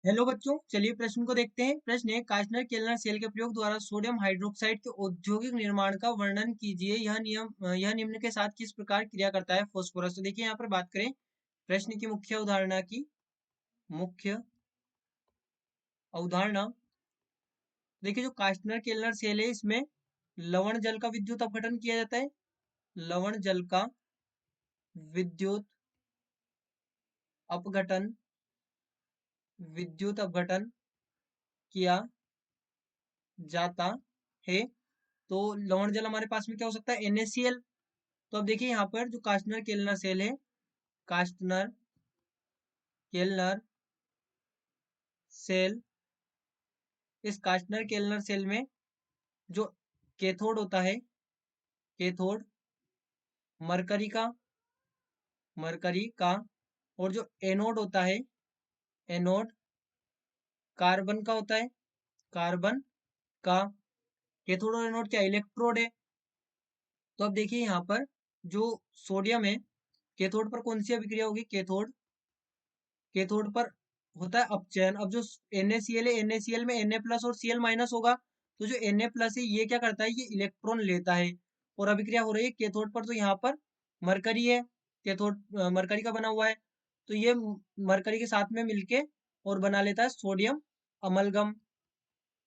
Hello बच्चों, चलिए प्रश्न को देखते हैं। प्रश्न है, कास्टनर केल्नर सेल के प्रयोग द्वारा सोडियम हाइड्रोक्साइड के औद्योगिक निर्माण का वर्णन कीजिए। यह निम्न के साथ किस प्रकार क्रिया करता है? फास्फोरस। तो देखिए यहाँ पर बात करें प्रश्न की मुख्य अवधारणा की। मुख्य अवधारणा देखिए, जो कास्टनर केल्नर सेल है इसमें लवण जल का विद्युत अपघटन किया जाता है। लवण जल का विद्युत अपघटन किया जाता है। तो लवण जल हमारे पास में क्या हो सकता है? NaCl। तो अब देखिए यहाँ पर जो कास्टनर केल्नर सेल है, कास्टनर केल्नर सेल, इस कास्टनर केल्नर सेल में जो कैथोड होता है, कैथोड मरकरी का और जो एनोड होता है, एनोड कार्बन का होता है, कार्बन का। कैथोड और एनोड क्या? इलेक्ट्रोड है। तो अब देखिए यहाँ पर जो सोडियम है, कैथोड पर कौन सी अभिक्रिया होगी? कैथोड पर होता है अपचयन। अब जो NaCl है, NaCl में Na प्लस और Cl माइनस होगा। तो जो Na प्लस है ये क्या करता है? ये इलेक्ट्रॉन लेता है और अभिक्रिया हो रही है कैथोड पर। तो यहाँ पर मरकरी है, कैथोड मरकरी का बना हुआ है। तो ये मरकरी के साथ में मिलके और बना लेता है सोडियम अमलगम।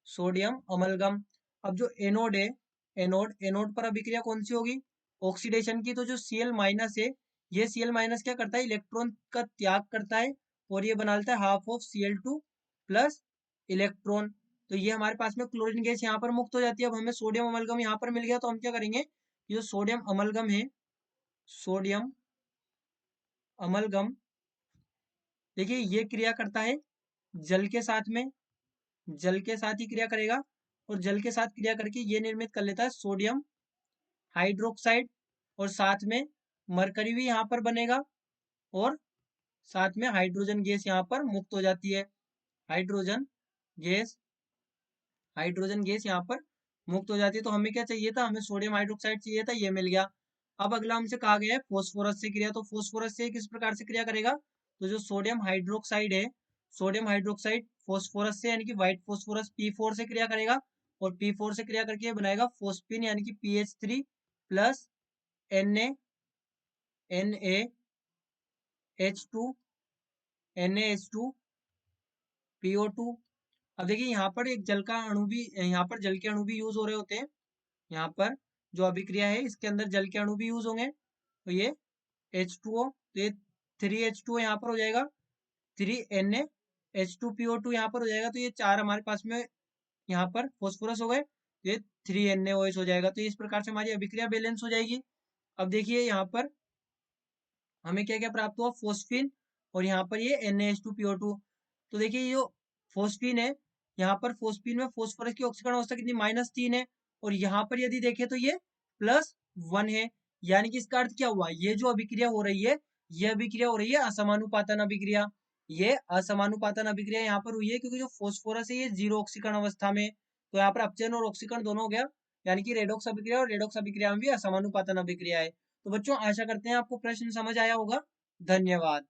Sodium amalgam. अब जो एनोड है, एनोड पर अभिक्रिया कौन सी होगी? ऑक्सीडेशन की। तो जो Cl माइनस है, ये Cl माइनस क्या करता है? इलेक्ट्रॉन का त्याग करता है और ये बना लेता है half of Cl2 plus electron. तो ये हमारे पास में क्लोरीन गैस यहाँ पर मुक्त हो जाती है। अब हमें सोडियम अमलगम यहाँ पर मिल गया, तो हम क्या करेंगे? ये जो सोडियम अमलगम है, सोडियम अमलगम, देखिए ये क्रिया करता है जल के साथ में, जल के साथ ही क्रिया करेगा और जल के साथ क्रिया करके ये निर्मित कर लेता है सोडियम हाइड्रोक्साइड। और साथ में मरकरी भी यहाँ पर बनेगा और साथ में हाइड्रोजन गैस यहाँ पर मुक्त हो जाती है। हाइड्रोजन गैस, हाइड्रोजन गैस यहाँ पर मुक्त हो जाती है। तो हमें क्या चाहिए था? हमें सोडियम हाइड्रोक्साइड चाहिए था, ये मिल गया। अब अगला हमसे कहा गया है फोस्फोरस से क्रिया। तो फोस्फोरस से किस प्रकार से क्रिया करेगा? तो जो सोडियम हाइड्रोक्साइड है, सोडियम हाइड्रोक्साइड फोस्फोरस से यानी कि व्हाइट फोस्फोरस P4 से क्रिया करेगा और P4 से क्रिया करके बनाएगा फोस्फिन यानी कि PH3 प्लस NaH2 PO2। अब देखिए यहाँ पर एक जल का अणु भी, यहाँ पर जल के अणु भी यूज हो रहे होते हैं। यहाँ पर जो अभिक्रिया है इसके अंदर जल के अणु भी यूज होंगे। तो ये H2O, तो ये 3H2O यहाँ पर हो जाएगा, 3NaH2PO2 यहाँ पर हो जाएगा। तो ये चार हमारे पास में यहाँ पर फोस्फोरस हो गए, ये 3NaOH हो जाएगा। तो इस प्रकार से हमारी अभिक्रिया बैलेंस हो जाएगी। अब देखिए यहाँ पर हमें क्या क्या प्राप्त हुआ? फोस्फिन और यहाँ पर ये Na H2PO2। तो देखिए ये जो फोस्फिन है, यहाँ पर फोस्फिन में फोस्फोरस की ऑक्सीकरण अवस्था कितनी? -3 है। और यहाँ पर यदि देखें तो ये +1 है। यानी कि इसका अर्थ क्या हुआ? ये जो अभिक्रिया हो रही है, ये अभिक्रिया हो रही है असमानुपातन अभिक्रिया। ये असमानुपातन अभिक्रिया यहाँ पर हुई है क्योंकि जो फोस्फोरस है ये 0 ऑक्सीकरण अवस्था में। तो यहाँ पर अपचयन और ऑक्सीकरण दोनों हो गया, यानी कि रेडॉक्स अभिक्रिया और रेडॉक्स अभिक्रिया में भी असमानुपातन अभिक्रिया है। तो बच्चों आशा करते हैं आपको प्रश्न समझ आया होगा। धन्यवाद।